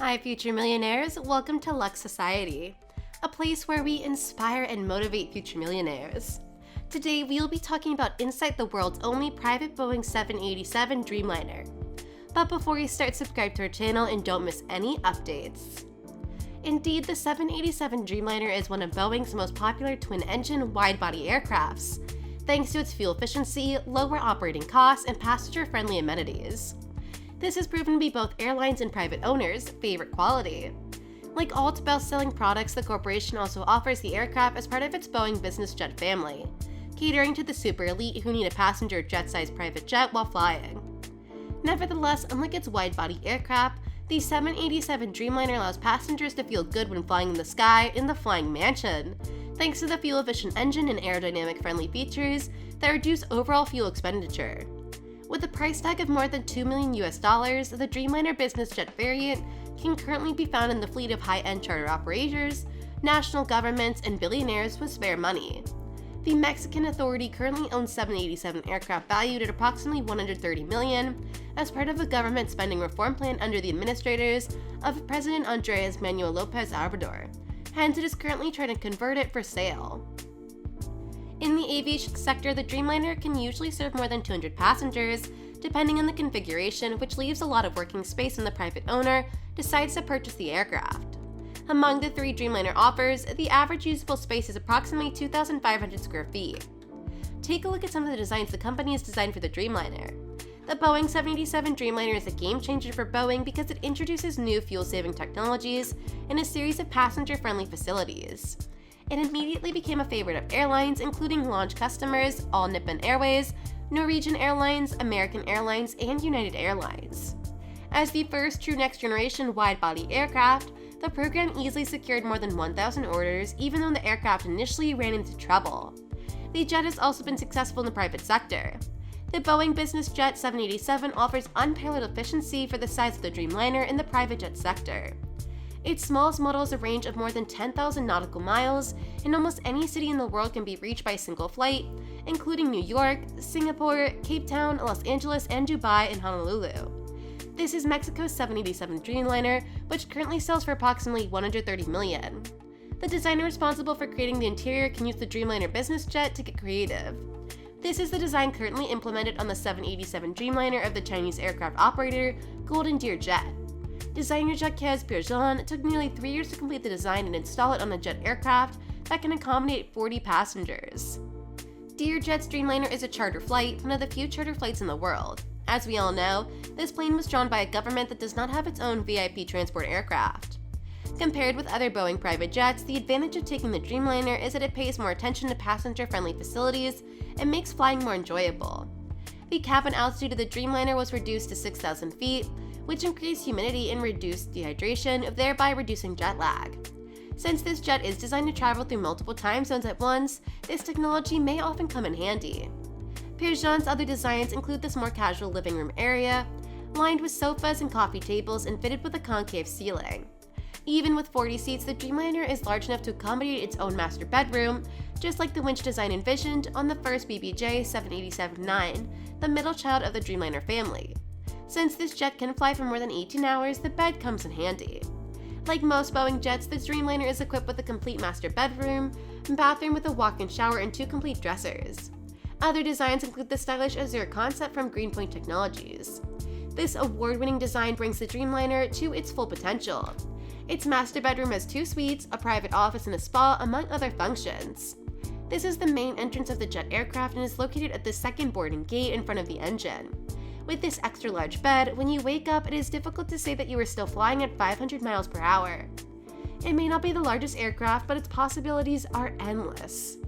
Hi, future millionaires. Welcome to Luxe Society, a place where we inspire and motivate future millionaires. Today, we will be talking about inside the world's only private Boeing 787 Dreamliner. But before we start, subscribe to our channel and don't miss any updates. Indeed, the 787 Dreamliner is one of Boeing's most popular twin-engine wide-body aircrafts, thanks to its fuel efficiency, lower operating costs, and passenger-friendly amenities. This has proven to be both airlines and private owners' favorite quality. Like all its best-selling products, the corporation also offers the aircraft as part of its Boeing business jet family, catering to the super elite who need a passenger jet-sized private jet while flying. Nevertheless, unlike its wide-body aircraft, the 787 Dreamliner allows passengers to feel good when flying in the sky in the flying mansion, thanks to the fuel-efficient engine and aerodynamic-friendly features that reduce overall fuel expenditure. With a price tag of more than $2 million, the Dreamliner business jet variant can currently be found in the fleet of high-end charter operators, national governments, and billionaires with spare money. The Mexican Authority currently owns 787 aircraft valued at approximately $130 million as part of a government spending reform plan under the administrators of President Andres Manuel Lopez Obrador. Hence, it is currently trying to convert it for sale. In the aviation sector, the Dreamliner can usually serve more than 200 passengers, depending on the configuration, which leaves a lot of working space when the private owner decides to purchase the aircraft. Among the three Dreamliner offers, the average usable space is approximately 2,500 square feet. Take a look at some of the designs the company has designed for the Dreamliner. The Boeing 787 Dreamliner is a game changer for Boeing because it introduces new fuel-saving technologies and a series of passenger-friendly facilities. It immediately became a favorite of airlines, including launch customers All Nippon Airways, Norwegian Airlines, American Airlines, and United Airlines. As the first true next-generation wide-body aircraft, the program easily secured more than 1,000 orders, even though the aircraft initially ran into trouble. The jet has also been successful in the private sector. The Boeing business jet 787 offers unparalleled efficiency for the size of the Dreamliner in the private jet sector. Its smallest model has a range of more than 10,000 nautical miles, and almost any city in the world can be reached by a single flight, including New York, Singapore, Cape Town, Los Angeles, and Dubai and Honolulu. This is Mexico's 787 Dreamliner, which currently sells for approximately $130 million. The designer responsible for creating the interior can use the Dreamliner business jet to get creative. This is the design currently implemented on the 787 Dreamliner of the Chinese aircraft operator Golden Deer Jet. Designer Jacques Pierre took nearly 3 years to complete the design and install it on a jet aircraft that can accommodate 40 passengers. Deerjet's Dreamliner is a charter flight, one of the few charter flights in the world. As we all know, this plane was drawn by a government that does not have its own VIP transport aircraft. Compared with other Boeing private jets, the advantage of taking the Dreamliner is that it pays more attention to passenger-friendly facilities and makes flying more enjoyable. The cabin altitude of the Dreamliner was reduced to 6,000 feet, which increased humidity and reduced dehydration, thereby reducing jet lag. Since this jet is designed to travel through multiple time zones at once, this technology may often come in handy. Pierre-Jean's other designs include this more casual living room area, lined with sofas and coffee tables and fitted with a concave ceiling. Even with 40 seats, the Dreamliner is large enough to accommodate its own master bedroom, just like the winch design envisioned on the first BBJ 787-9, the middle child of the Dreamliner family. Since this jet can fly for more than 18 hours, the bed comes in handy. Like most Boeing jets, the Dreamliner is equipped with a complete master bedroom, bathroom with a walk-in shower, and 2 complete dressers. Other designs include the stylish Azure concept from Greenpoint Technologies. This award-winning design brings the Dreamliner to its full potential. Its master bedroom has 2 suites, a private office, and a spa, among other functions. This is the main entrance of the jet aircraft and is located at the second boarding gate in front of the engine. With this extra large bed, when you wake up, it is difficult to say that you are still flying at 500 miles per hour. It may not be the largest aircraft, but its possibilities are endless.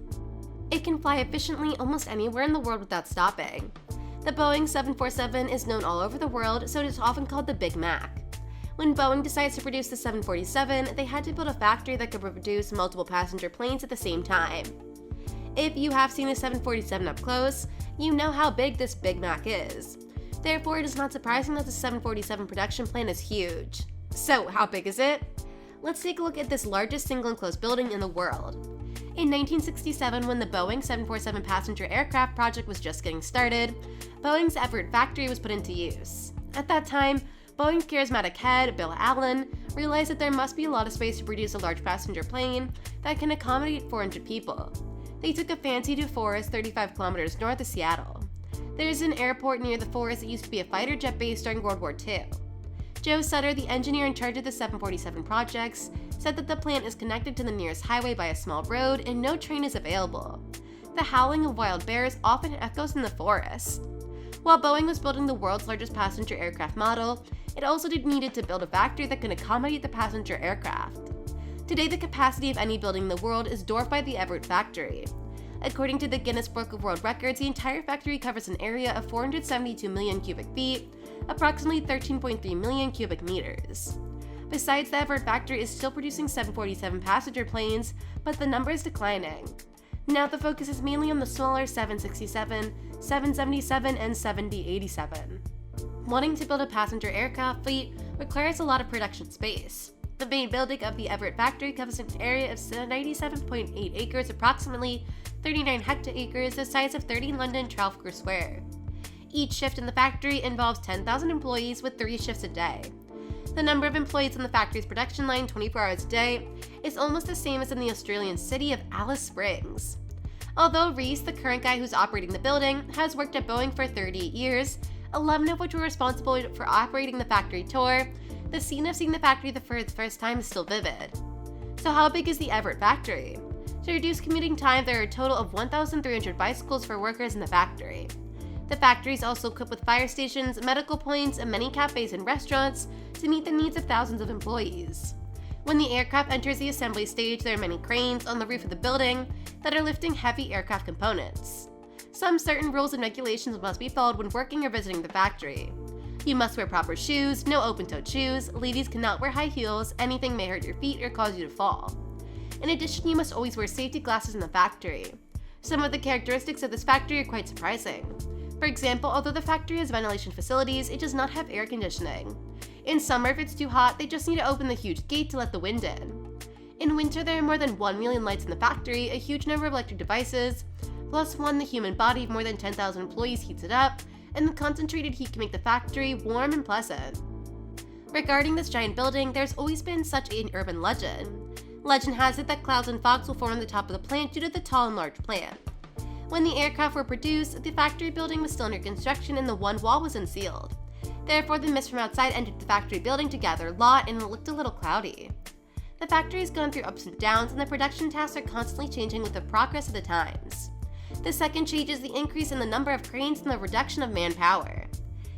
It can fly efficiently almost anywhere in the world without stopping. The Boeing 747 is known all over the world, so it is often called the Big Mac. When Boeing decides to produce the 747, they had to build a factory that could produce multiple passenger planes at the same time. If you have seen a 747 up close, you know how big this Big Mac is. Therefore, it is not surprising that the 747 production plant is huge. So, how big is it? Let's take a look at this largest single enclosed building in the world. In 1967, when the Boeing 747 passenger aircraft project was just getting started, Boeing's Everett factory was put into use. At that time, Boeing's charismatic head, Bill Allen, realized that there must be a lot of space to produce a large passenger plane that can accommodate 400 people. They took a fancy to forest 35 kilometers north of Seattle. There is an airport near the forest that used to be a fighter jet base during World War II. Joe Sutter, the engineer in charge of the 747 projects, said that the plant is connected to the nearest highway by a small road and no train is available. The howling of wild bears often echoes in the forest. While Boeing was building the world's largest passenger aircraft model, it also needed to build a factory that can accommodate the passenger aircraft. Today, the capacity of any building in the world is dwarfed by the Everett factory. According to the Guinness Book of World Records, the entire factory covers an area of 472 million cubic feet, approximately 13.3 million cubic meters. Besides, the Everett factory is still producing 747 passenger planes, but the number is declining. Now the focus is mainly on the smaller 767, 777, and 7087. Wanting to build a passenger aircraft fleet requires a lot of production space. The main building of the Everett factory covers an area of 97.8 acres, approximately 39 hectares, the size of 30 London Trafalgar Square. Each shift in the factory involves 10,000 employees with 3 shifts a day. The number of employees on the factory's production line 24 hours a day is almost the same as in the Australian city of Alice Springs. Although Reese, the current guy who's operating the building, has worked at Boeing for 38 years, 11 of which were responsible for operating the factory tour, the scene of seeing the factory for the first time is still vivid. So how big is the Everett factory? To reduce commuting time, there are a total of 1,300 bicycles for workers in the factory. The factory is also equipped with fire stations, medical points, and many cafes and restaurants to meet the needs of thousands of employees. When the aircraft enters the assembly stage, there are many cranes on the roof of the building that are lifting heavy aircraft components. Some certain rules and regulations must be followed when working or visiting the factory. You must wear proper shoes, no open-toed shoes, ladies cannot wear high heels, anything may hurt your feet or cause you to fall. In addition, you must always wear safety glasses in the factory. Some of the characteristics of this factory are quite surprising. For example, although the factory has ventilation facilities, it does not have air conditioning. In summer, if it's too hot, they just need to open the huge gate to let the wind in. In winter, there are more than 1 million lights in the factory, a huge number of electric devices, plus the human body of more than 10,000 employees heats it up, and the concentrated heat can make the factory warm and pleasant. Regarding this giant building, there's always been such an urban legend. Legend has it that clouds and fogs will form on the top of the plant due to the tall and large plant. When the aircraft were produced, the factory building was still under construction and the one wall was unsealed. Therefore, the mist from outside entered the factory building to gather a lot and it looked a little cloudy. The factory has gone through ups and downs and the production tasks are constantly changing with the progress of the times. The second change is the increase in the number of cranes and the reduction of manpower.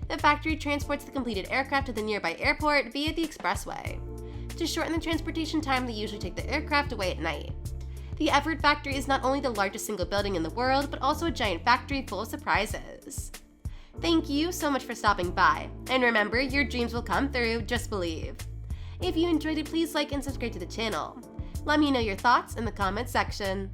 The factory transports the completed aircraft to the nearby airport via the expressway. To shorten the transportation time, they usually take the aircraft away at night. The Everett factory is not only the largest single building in the world, but also a giant factory full of surprises. Thank you so much for stopping by, and remember, your dreams will come through, just believe. If you enjoyed it, please like and subscribe to the channel. Let me know your thoughts in the comments section.